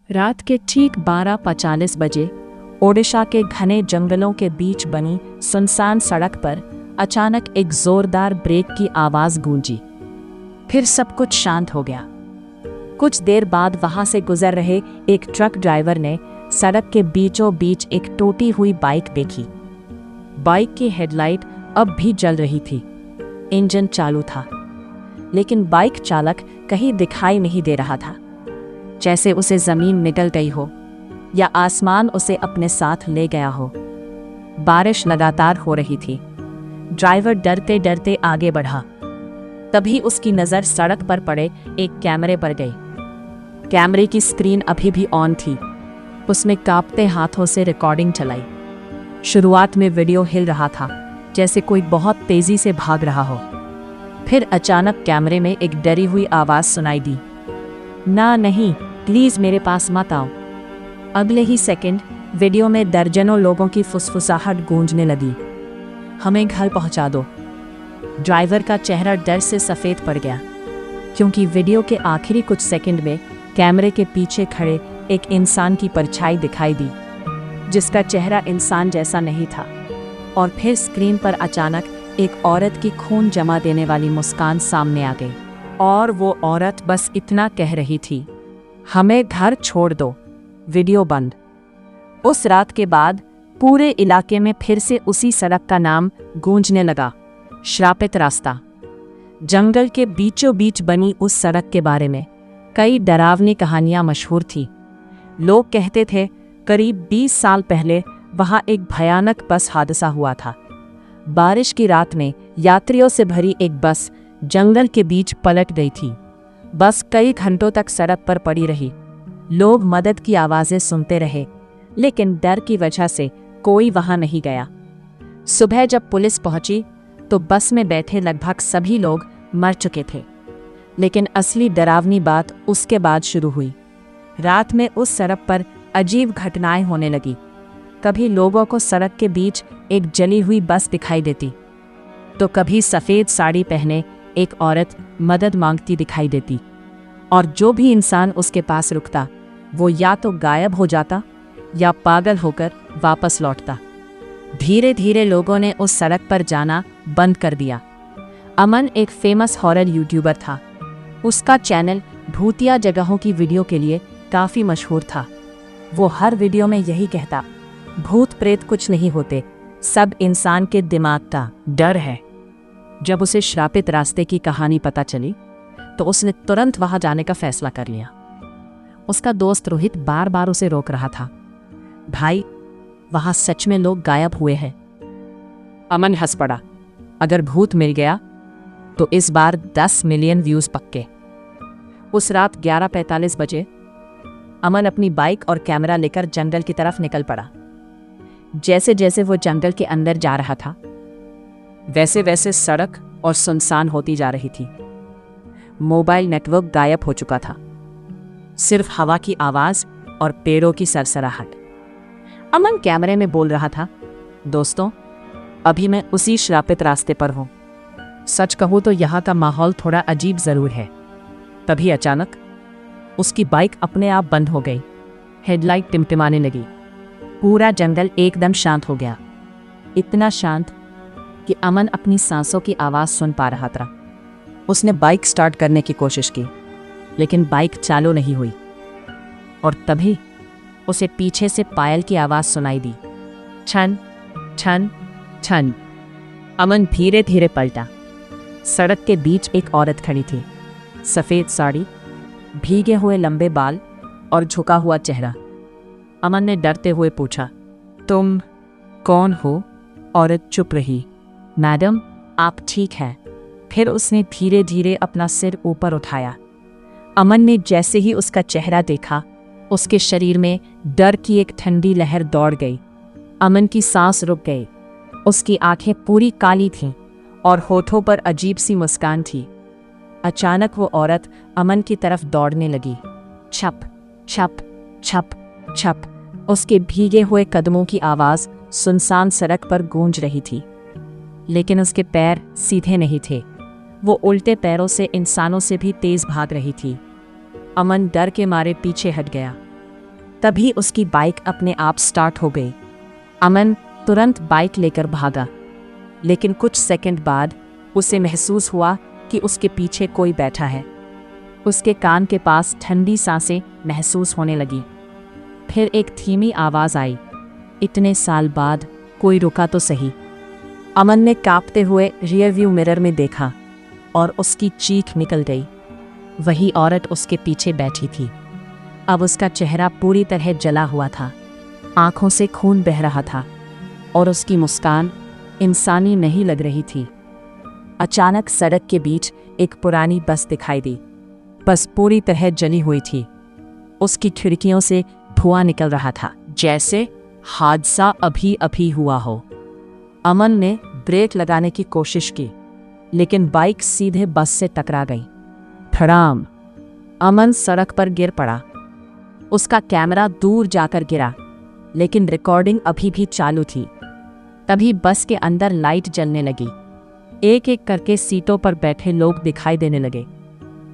रात के ठीक 12:45 बजे ओडिशा के घने जंगलों के बीच बनी सुनसान सड़क पर अचानक एक जोरदार ब्रेक की आवाज गूंजी। फिर सब कुछ शांत हो गया। कुछ देर बाद वहां से गुजर रहे एक ट्रक ड्राइवर ने सड़क के बीचों बीच एक टूटी हुई बाइक देखी। बाइक की हेडलाइट अब भी जल रही थी, इंजन चालू था, लेकिन बाइक चालक कहीं दिखाई नहीं दे रहा था, जैसे उसे जमीन निगल गई हो या आसमान उसे अपने साथ ले गया हो। बारिश लगातार हो रही थी। ड्राइवर डरते डरते आगे बढ़ा। तभी उसकी नज़र सड़क पर पड़े एक कैमरे पर गई। कैमरे की स्क्रीन अभी भी ऑन थी। उसने कांपते हाथों से रिकॉर्डिंग चलाई। शुरुआत में वीडियो हिल रहा था, जैसे कोई बहुत तेजी से भाग रहा हो। फिर अचानक कैमरे में एक डरी हुई आवाज़ सुनाई दी, ना नहीं, प्लीज़ मेरे पास मत आओ। अगले ही सेकंड वीडियो में दर्जनों लोगों की फुसफुसाहट गूंजने लगी, हमें घर पहुंचा दो। ड्राइवर का चेहरा डर से सफ़ेद पड़ गया, क्योंकि वीडियो के आखिरी कुछ सेकंड में कैमरे के पीछे खड़े एक इंसान की परछाई दिखाई दी, जिसका चेहरा इंसान जैसा नहीं था। और फिर स्क्रीन पर अचानक एक औरत की खून जमा देने वाली मुस्कान सामने आ गई। और वो औरत बस इतना कह रही थी, हमें घर छोड़ दो। वीडियो बंद। उस रात के बाद पूरे इलाके में फिर से उसी सड़क का नाम गूंजने लगा, श्रापित रास्ता। जंगल के बीचों बीच बनी उस सड़क के बारे में कई डरावनी कहानियां मशहूर थी। लोग कहते थे करीब 20 साल पहले वहां एक भयानक बस हादसा हुआ था। बारिश की रात में यात्रियों से भरी एक बस जंगल के बीच पलट गई थी। बस कई घंटों तक सड़क पर पड़ी रही। लोग मदद की आवाज़ें सुनते रहे, लेकिन डर की वजह से कोई वहां नहीं गया। सुबह जब पुलिस पहुंची तो बस में बैठे लगभग सभी लोग मर चुके थे। लेकिन असली डरावनी बात उसके बाद शुरू हुई। रात में उस सड़क पर अजीब घटनाएं होने लगी। कभी लोगों को सड़क के बीच एक जली हुई बस दिखाई देती, तो कभी सफ़ेद साड़ी पहने एक औरत मदद मांगती दिखाई देती। और जो भी इंसान उसके पास रुकता, वो या तो गायब हो जाता या पागल होकर वापस लौटता। धीरे धीरे लोगों ने उस सड़क पर जाना बंद कर दिया। अमन एक फेमस हॉरर यूट्यूबर था। उसका चैनल भूतिया जगहों की वीडियो के लिए काफ़ी मशहूर था। वो हर वीडियो में यही कहता, भूत प्रेत कुछ नहीं होते, सब इंसान के दिमाग का डर है। जब उसे श्रापित रास्ते की कहानी पता चली तो उसने तुरंत वहां जाने का फैसला कर लिया। उसका दोस्त रोहित बार बार उसे रोक रहा था, भाई वहां सच में लोग गायब हुए हैं। अमन हंस पड़ा, अगर भूत मिल गया तो इस बार 10 मिलियन व्यूज पक्के। उस रात 11:45 बजे अमन अपनी बाइक और कैमरा लेकर जंगल की तरफ निकल पड़ा। जैसे जैसे वो जंगल के अंदर जा रहा था, वैसे वैसे सड़क और सुनसान होती जा रही थी। मोबाइल नेटवर्क गायब हो चुका था, सिर्फ हवा की आवाज और पेड़ों की सरसराहट। अमन कैमरे में बोल रहा था, दोस्तों अभी मैं उसी श्रापित रास्ते पर हूं। सच कहूं तो यहाँ का माहौल थोड़ा अजीब जरूर है। तभी अचानक उसकी बाइक अपने आप बंद हो गई। हेडलाइट टिमटिमाने लगी। पूरा जंगल एकदम शांत हो गया, इतना शांत कि अमन अपनी सांसों की आवाज़ सुन पा रहा था। उसने बाइक स्टार्ट करने की कोशिश की, लेकिन बाइक चालू नहीं हुई। और तभी उसे पीछे से पायल की आवाज़ सुनाई दी, छन छन छन। अमन धीरे धीरे पलटा। सड़क के बीच एक औरत खड़ी थी, सफ़ेद साड़ी, भीगे हुए लंबे बाल और झुका हुआ चेहरा। अमन ने डरते हुए पूछा, तुम कौन हो? औरत चुप रही। मैडम आप ठीक हैं? फिर उसने धीरे धीरे अपना सिर ऊपर उठाया। अमन ने जैसे ही उसका चेहरा देखा, उसके शरीर में डर की एक ठंडी लहर दौड़ गई। अमन की सांस रुक गई। उसकी आंखें पूरी काली थीं और होठों पर अजीब सी मुस्कान थी। अचानक वो औरत अमन की तरफ दौड़ने लगी। छप छप छप छप। उसके भीगे हुए कदमों की आवाज़ सुनसान सड़क पर गूंज रही थी, लेकिन उसके पैर सीधे नहीं थे। वो उल्टे पैरों से इंसानों से भी तेज भाग रही थी। अमन डर के मारे पीछे हट गया। तभी उसकी बाइक अपने आप स्टार्ट हो गई। अमन तुरंत बाइक लेकर भागा, लेकिन कुछ सेकंड बाद उसे महसूस हुआ कि उसके पीछे कोई बैठा है। उसके कान के पास ठंडी सांसें महसूस होने लगी। फिर एक धीमी आवाज़ आई, इतने साल बाद कोई रुका तो सही। अमन ने कांपते हुए रियर व्यू मिरर में देखा और उसकी चीख निकल गई। वही औरत उसके पीछे बैठी थी। अब उसका चेहरा पूरी तरह जला हुआ था, आंखों से खून बह रहा था और उसकी मुस्कान इंसानी नहीं लग रही थी। अचानक सड़क के बीच एक पुरानी बस दिखाई दी। बस पूरी तरह जली हुई थी। उसकी खिड़कियों से धुआं निकल रहा था, जैसे हादसा अभी अभी हुआ हो। अमन ने ब्रेक लगाने की कोशिश की, लेकिन बाइक सीधे बस से टकरा गई। धड़ाम! अमन सड़क पर गिर पड़ा। उसका कैमरा दूर जाकर गिरा, लेकिन रिकॉर्डिंग अभी भी चालू थी। तभी बस के अंदर लाइट जलने लगी। एक एक करके सीटों पर बैठे लोग दिखाई देने लगे।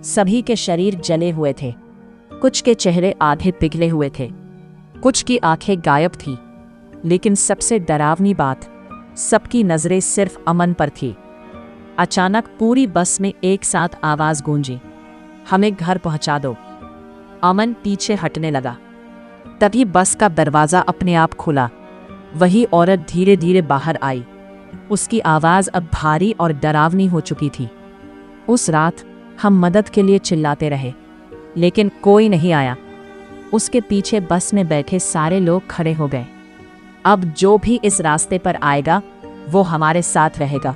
सभी के शरीर जले हुए थे। कुछ के चेहरे आधे पिघले हुए थे, कुछ की आंखें गायब थी। लेकिन सबसे डरावनी बात, सबकी नजरें सिर्फ अमन पर थी। अचानक पूरी बस में एक साथ आवाज गूंजी, हमें घर पहुंचा दो। अमन पीछे हटने लगा। तभी बस का दरवाजा अपने आप खुला। वही औरत धीरे धीरे बाहर आई। उसकी आवाज अब भारी और डरावनी हो चुकी थी। उस रात हम मदद के लिए चिल्लाते रहे, लेकिन कोई नहीं आया। उसके पीछे बस में बैठे सारे लोग खड़े हो गए। अब जो भी इस रास्ते पर आएगा वो हमारे साथ रहेगा।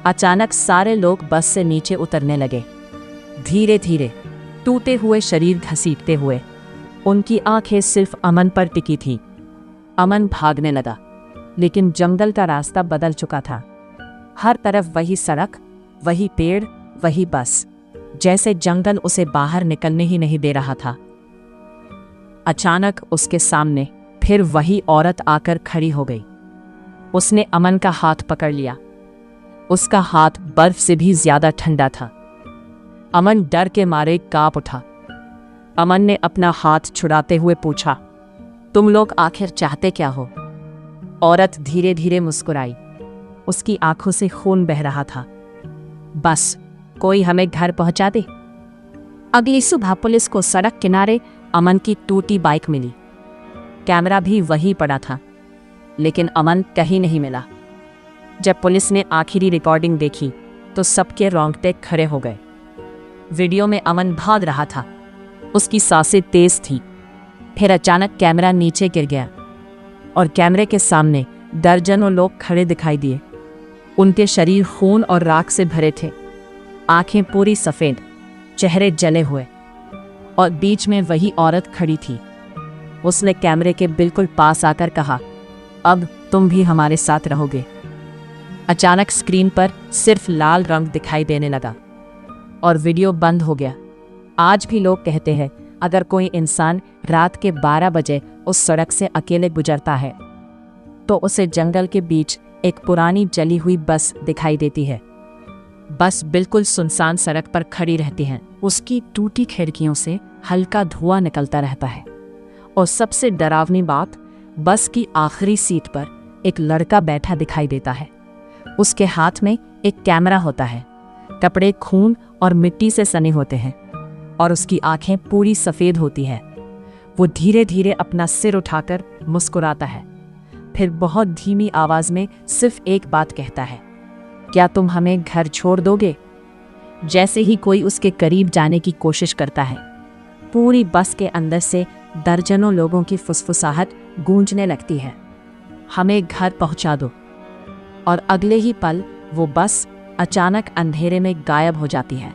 अचानक सारे लोग बस से नीचे उतरने लगे, धीरे धीरे, टूटे हुए शरीर घसीटते हुए। उनकी आंखें सिर्फ अमन पर टिकी थीं। अमन भागने लगा, लेकिन जंगल का रास्ता बदल चुका था। हर तरफ वही सड़क, वही पेड़, वही बस, जैसे जंगल उसे बाहर निकलने ही नहीं दे रहा था। अचानक उसके सामने फिर वही औरत आकर खड़ी हो गई। उसने अमन का हाथ पकड़ लिया। उसका हाथ बर्फ से भी ज्यादा ठंडा था। अमन डर के मारे कांप उठा। अमन ने अपना हाथ छुड़ाते हुए पूछा, तुम लोग आखिर चाहते क्या हो? औरत धीरे धीरे मुस्कुराई। उसकी आंखों से खून बह रहा था। बस कोई हमें घर पहुंचा दे। अगली सुबह पुलिस को सड़क किनारे अमन की टूटी बाइक मिली। कैमरा भी वहीं पड़ा था, लेकिन अमन कहीं नहीं मिला। जब पुलिस ने आखिरी रिकॉर्डिंग देखी तो सबके रोंगटे खड़े हो गए। वीडियो में अमन भाग रहा था। उसकी सांसें तेज थी। फिर अचानक कैमरा नीचे गिर गया और कैमरे के सामने दर्जनों लोग खड़े दिखाई दिए। उनके शरीर खून और राख से भरे थे, आंखें पूरी सफेद, चेहरे जले हुए, और बीच में वही औरत खड़ी थी। उसने कैमरे के बिल्कुल पास आकर कहा, अब तुम भी हमारे साथ रहोगे। अचानक स्क्रीन पर सिर्फ लाल रंग दिखाई देने लगा और वीडियो बंद हो गया। आज भी लोग कहते हैं, अगर कोई इंसान रात के 12 बजे उस सड़क से अकेले गुजरता है तो उसे जंगल के बीच एक पुरानी जली हुई बस दिखाई देती है। बस बिल्कुल सुनसान सड़क पर खड़ी रहती है। उसकी टूटी खिड़कियों से हल्का धुआं निकलता रहता है। और सबसे डरावनी बात, बस की आखिरी सीट पर एक लड़का बैठा दिखाई देता है। उसके हाथ में एक कैमरा होता है। कपड़े खून और मिट्टी से सने होते हैं और उसकी आंखें पूरी सफ़ेद होती हैं। वो धीरे धीरे अपना सिर उठाकर मुस्कुराता है। फिर बहुत धीमी आवाज़ में सिर्फ एक बात कहता है, क्या तुम हमें घर छोड़ दोगे? जैसे ही कोई उसके करीब जाने की कोशिश करता है, पूरी बस के अंदर से दर्जनों लोगों की फुसफुसाहट गूंजने लगती है, हमें घर पहुंचा दो। और अगले ही पल वो बस अचानक अंधेरे में गायब हो जाती है।